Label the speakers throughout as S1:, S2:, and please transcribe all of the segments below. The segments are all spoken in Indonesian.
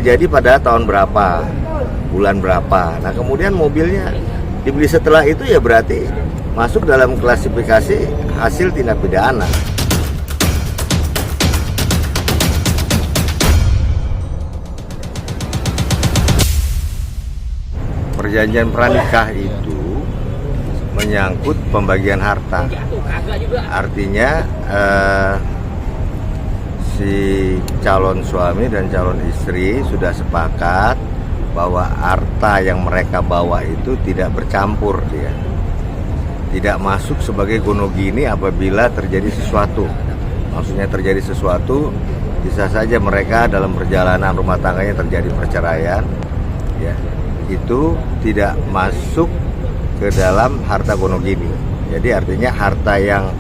S1: terjadi pada tahun berapa, bulan berapa. Nah kemudian mobilnya dibeli setelah itu, ya berarti masuk dalam klasifikasi hasil tindak pidana. Perjanjian pranikah itu menyangkut pembagian harta. Artinya si calon suami dan calon istri sudah sepakat bahwa harta yang mereka bawa itu tidak bercampur, dia tidak masuk sebagai gonogini apabila terjadi sesuatu. Maksudnya terjadi sesuatu, bisa saja mereka dalam perjalanan rumah tangganya terjadi perceraian, ya, itu tidak masuk ke dalam harta gonogini. Jadi artinya harta yang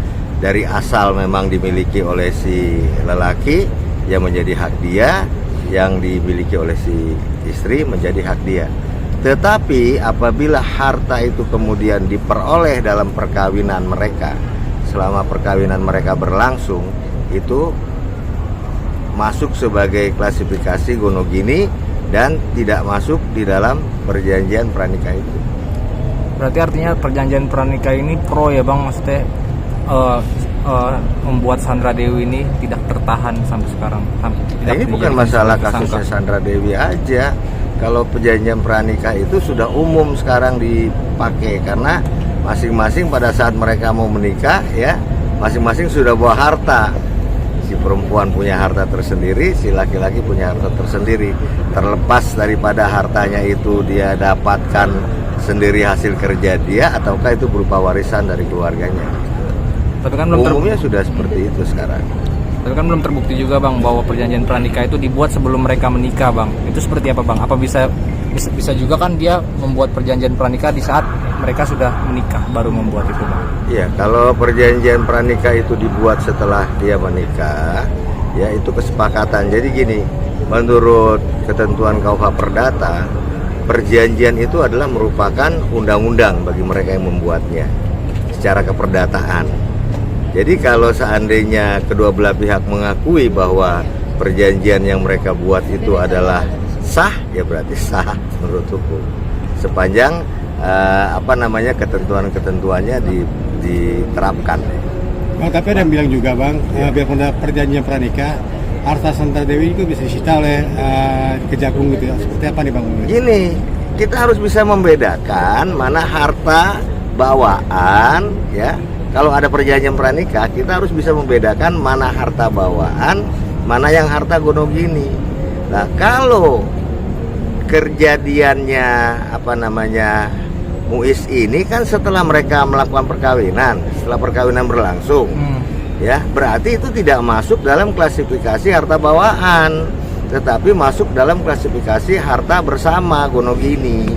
S1: dari asal memang dimiliki oleh si lelaki yang menjadi hak dia, yang dimiliki oleh si istri menjadi hak dia. Tetapi apabila harta itu kemudian diperoleh dalam perkawinan mereka, selama perkawinan mereka berlangsung, itu masuk sebagai klasifikasi gonogini dan tidak masuk di dalam perjanjian pranikah itu.
S2: Berarti artinya perjanjian pranikah ini pro ya Bang, maksudnya membuat Sandra Dewi ini tidak tertahan sampai sekarang.
S1: Nah, ini bukan masalah kasusnya Sandra Dewi aja. Kalau perjanjian pranikah itu sudah umum sekarang dipakai, karena masing-masing pada saat mereka mau menikah, ya, masing-masing sudah bawa harta. Si perempuan punya harta tersendiri, si laki-laki punya harta tersendiri. Terlepas daripada hartanya itu dia dapatkan sendiri hasil kerja dia, ataukah itu berupa warisan dari keluarganya.
S2: Tapi kan
S1: umumnya sudah seperti itu sekarang.
S2: Tapi kan belum terbukti juga Bang bahwa perjanjian pranikah itu dibuat sebelum mereka menikah Bang. Itu seperti apa Bang? Apa bisa juga kan dia membuat perjanjian pranikah di saat mereka sudah menikah baru membuat itu Bang?
S1: Iya, kalau perjanjian pranikah itu dibuat setelah dia menikah, ya itu kesepakatan. Jadi gini, menurut ketentuan KUH Perdata, perjanjian itu adalah merupakan undang-undang bagi mereka yang membuatnya secara keperdataan. Jadi kalau seandainya kedua belah pihak mengakui bahwa perjanjian yang mereka buat itu adalah sah, ya berarti sah menurut hukum. Sepanjang ketentuan-ketentuannya diterapkan.
S3: Bang, tapi ada yang bilang juga Bang, biarpun ada perjanjian pranikah, harta Sandra Dewi itu bisa disita oleh Kejagung gitu ya. Seperti apa nih Bang?
S1: Gini, kita harus bisa membedakan mana harta bawaan, ya. Kalau ada perjanjian pranikah, kita harus bisa membedakan mana harta bawaan, mana yang harta gonogini. Nah, kalau kejadiannya Muiz ini kan setelah mereka melakukan perkawinan, setelah perkawinan berlangsung, ya, berarti itu tidak masuk dalam klasifikasi harta bawaan, tetapi masuk dalam klasifikasi harta bersama gonogini.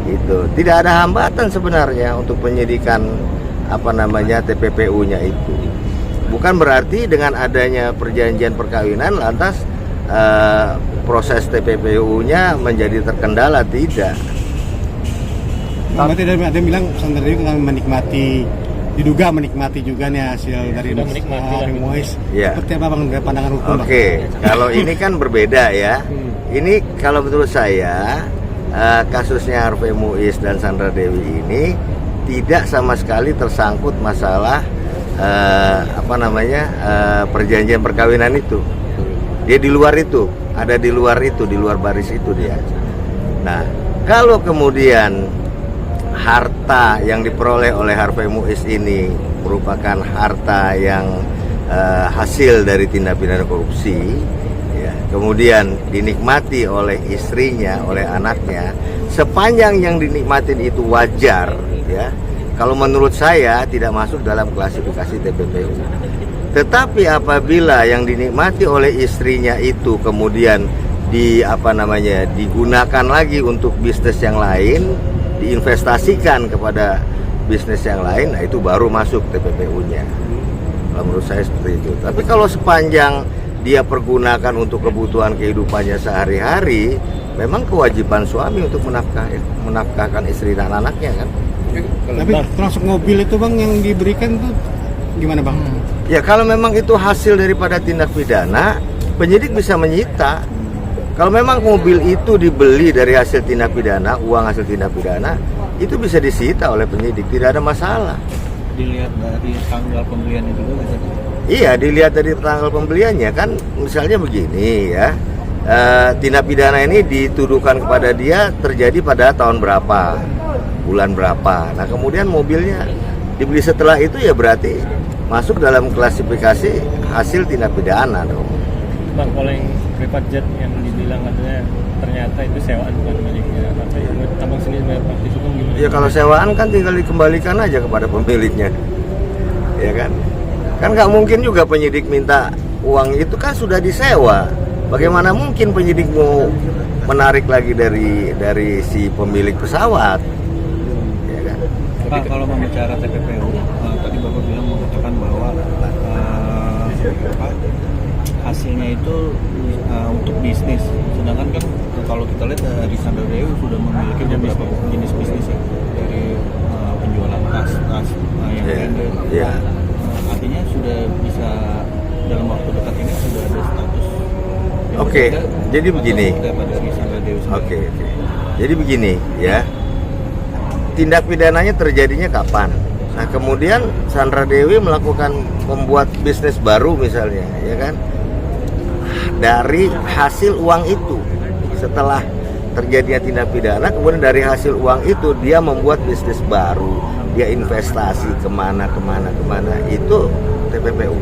S1: Itu tidak ada hambatan sebenarnya untuk penyidikan TPPU-nya itu. Bukan berarti dengan adanya perjanjian perkawinan lantas proses TPPU-nya menjadi terkendala, tidak.
S3: Berarti ada yang bilang Sandra Dewi kan diduga menikmati juga nih hasil dari Muiz.
S1: Ya.
S3: Seperti apa Bang dari pandangan hukum?
S1: Oke, kalau ini kan berbeda ya. Ini kalau menurut saya kasusnya Harvey Muiz dan Sandra Dewi ini tidak sama sekali tersangkut masalah perjanjian perkawinan itu. Dia di luar itu, ada di luar itu, di luar baris itu dia. Nah, kalau kemudian harta yang diperoleh oleh Harvey Muiz ini merupakan harta yang hasil dari tindak pidana korupsi, ya, kemudian dinikmati oleh istrinya, oleh anaknya, sepanjang yang dinikmatin itu wajar, ya, kalau menurut saya tidak masuk dalam klasifikasi TPPU. Tetapi apabila yang dinikmati oleh istrinya itu kemudian digunakan lagi untuk bisnis yang lain, diinvestasikan kepada bisnis yang lain, nah itu baru masuk TPPU-nya. Kalau menurut saya seperti itu. Tapi kalau sepanjang dia pergunakan untuk kebutuhan kehidupannya sehari-hari, memang kewajiban suami untuk menafkahkan istri dan anaknya kan.
S3: Tapi termasuk mobil itu Bang yang diberikan tuh gimana Bang?
S1: Ya kalau memang itu hasil daripada tindak pidana, penyidik bisa menyita. Kalau memang mobil itu dibeli dari hasil tindak pidana, uang hasil tindak pidana, itu bisa disita oleh penyidik, tidak ada masalah.
S4: Dilihat dari tanggal pembeliannya juga kan?
S1: Iya, dilihat dari tanggal pembeliannya kan, misalnya begini ya, tindak pidana ini dituduhkan kepada dia terjadi pada tahun berapa, bulan berapa. Nah kemudian mobilnya dibeli setelah itu ya berarti masuk dalam klasifikasi hasil tindak pidana dong.
S4: Bang, kalau yang private jet yang dibilang katanya ternyata itu sewaan bukan miliknya, katanya Abang sendiri sebagai praktisi hukum gimana?
S1: Ya kalau sewaan kan tinggal dikembalikan aja kepada pemiliknya, ya kan? Kan nggak mungkin juga penyidik minta uang itu kan sudah disewa. Bagaimana mungkin penyidik mau menarik lagi dari si pemilik pesawat, ya kan?
S4: Pak, kalau membicara TPPU, tadi Bapak bilang mengatakan bahwa hasilnya itu untuk bisnis, sedangkan kan kalau kita lihat dari Sandra Dewi sudah memiliki beberapa jenis bisnis ya, dari penjualan tas yang branded. Artinya sudah bisa dalam waktu dekat ini sudah ada status.
S1: Oke, jadi begini.
S4: Dari Sandra Dewi sendiri.
S1: Oke. Jadi begini ya. Tindak pidananya terjadinya kapan? Nah, kemudian Sandra Dewi membuat bisnis baru misalnya, ya kan? Dari hasil uang itu. Setelah terjadinya tindak pidana, kemudian dari hasil uang itu dia membuat bisnis baru, dia investasi kemana, itu TPPU.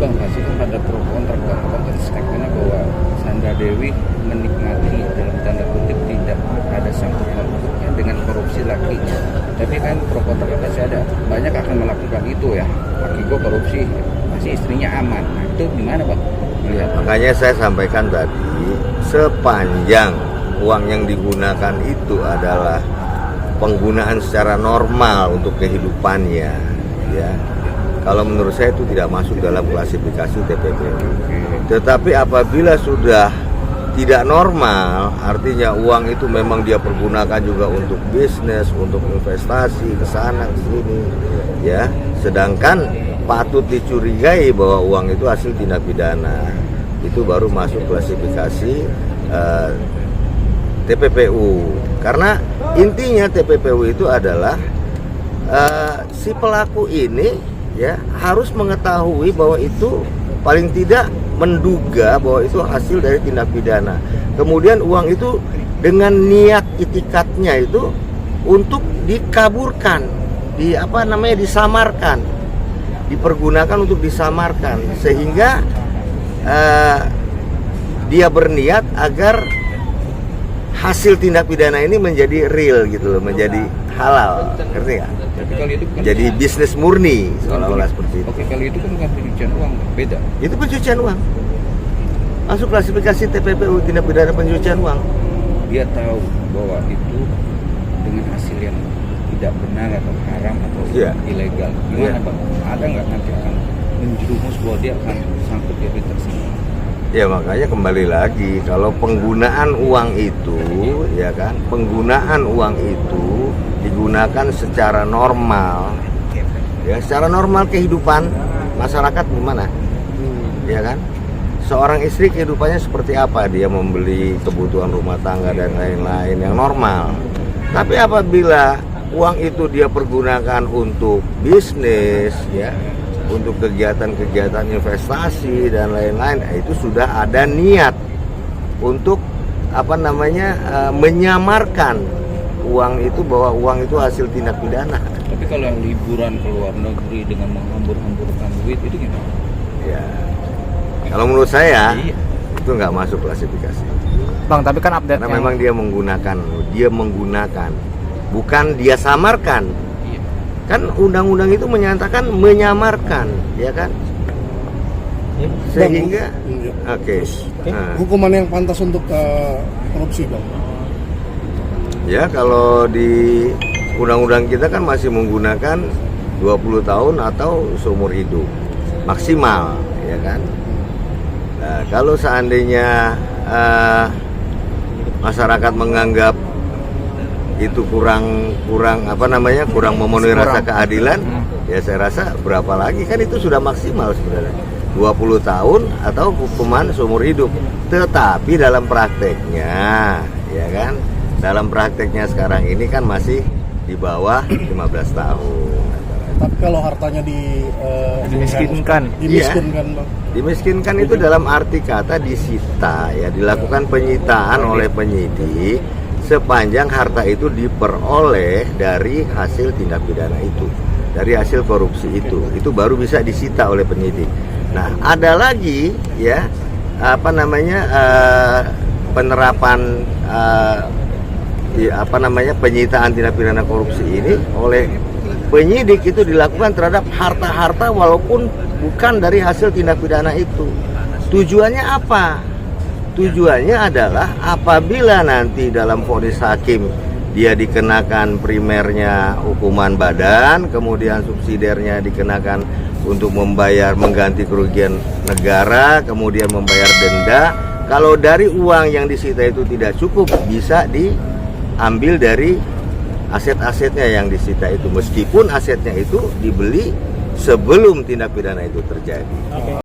S5: Bang, masih kan ada pro kontra bang statementnya bahwa Sandra Dewi menikmati dalam tanda kutip tidak ada sangkut pautnya dengan korupsi lakinya. Tapi kan pro kontra pasti ada, banyak akan melakukan itu ya. Laki gue korupsi, masih istrinya aman. Nah, itu gimana bang? Melihat.
S1: Makanya saya sampaikan tadi, sepanjang uang yang digunakan itu adalah penggunaan secara normal untuk kehidupannya, ya. Kalau menurut saya itu tidak masuk dalam klasifikasi TPPU. Tetapi apabila sudah tidak normal, artinya uang itu memang dia pergunakan juga untuk bisnis, untuk investasi ke sana ke sini, ya. Sedangkan patut dicurigai bahwa uang itu hasil tindak pidana, itu baru masuk klasifikasi TPPU. Karena intinya TPPU itu adalah si pelaku ini ya harus mengetahui bahwa itu paling tidak menduga bahwa itu hasil dari tindak pidana. Kemudian uang itu dengan niat itikadnya itu untuk dikaburkan, disamarkan, dipergunakan untuk disamarkan, sehingga dia berniat agar hasil tindak pidana ini menjadi real gitu loh, menjadi halal, ngerti nggak?
S5: Tapi kali itu kan
S1: Jadi bisnis murni seolah-olah seperti itu.
S5: Oke, kali itu kan bukan pencucian uang, beda.
S1: Itu pencucian uang. Masuk klasifikasi TPPU, tindak pidana pencucian uang.
S5: Dia tahu bahwa itu dengan hasil yang tidak benar atau haram atau ilegal. Gimana bang? Ada nggak nanti akan menjerumus bahwa dia akan sangkut jadi tersangka?
S1: Ya makanya kembali lagi, kalau penggunaan uang itu, ya kan, penggunaan uang itu digunakan secara normal, ya secara normal kehidupan masyarakat gimana, ya kan? Seorang istri kehidupannya seperti apa? Dia membeli kebutuhan rumah tangga dan lain-lain yang normal. Tapi apabila uang itu dia pergunakan untuk bisnis, ya, untuk kegiatan-kegiatan investasi dan lain-lain, itu sudah ada niat untuk menyamarkan uang itu bahwa uang itu hasil tindak pidana.
S5: Tapi kalau yang liburan ke luar negeri dengan menghambur-hamburkan duit itu gimana?
S1: Ya, kalau menurut saya itu nggak masuk klasifikasi.
S2: Bang, tapi kan update
S1: Karena memang dia menggunakan, bukan dia samarkan. Kan undang-undang itu menyatakan menyamarkan, ya kan? Sehingga oke.
S3: Hukuman yang pantas untuk korupsi bang?
S1: Ya kalau di undang-undang kita kan masih menggunakan 20 tahun atau seumur hidup maksimal, ya kan? Nah, kalau seandainya masyarakat menganggap itu kurang memenuhi rasa keadilan, ya saya rasa berapa lagi, kan itu sudah maksimal sebenarnya. 20 tahun atau hukuman seumur hidup. Tetapi dalam prakteknya, ya kan, dalam prakteknya sekarang ini kan masih di bawah 15 tahun.
S6: Tapi kalau hartanya
S2: Dimiskinkan.
S6: dimiskinkan Bang.
S1: Dimiskinkan itu dalam arti kata disita, ya, dilakukan penyitaan oleh penyidik sepanjang harta itu diperoleh dari hasil tindak pidana itu, dari hasil korupsi itu baru bisa disita oleh penyidik. Nah, ada lagi ya penerapan penyitaan tindak pidana korupsi ini oleh penyidik itu dilakukan terhadap harta-harta walaupun bukan dari hasil tindak pidana itu. Tujuannya apa? Tujuannya adalah apabila nanti dalam vonis hakim dia dikenakan primernya hukuman badan, kemudian subsidiarnya dikenakan untuk mengganti kerugian negara, kemudian membayar denda. Kalau dari uang yang disita itu tidak cukup, bisa diambil dari aset-asetnya yang disita itu, meskipun asetnya itu dibeli sebelum tindak pidana itu terjadi.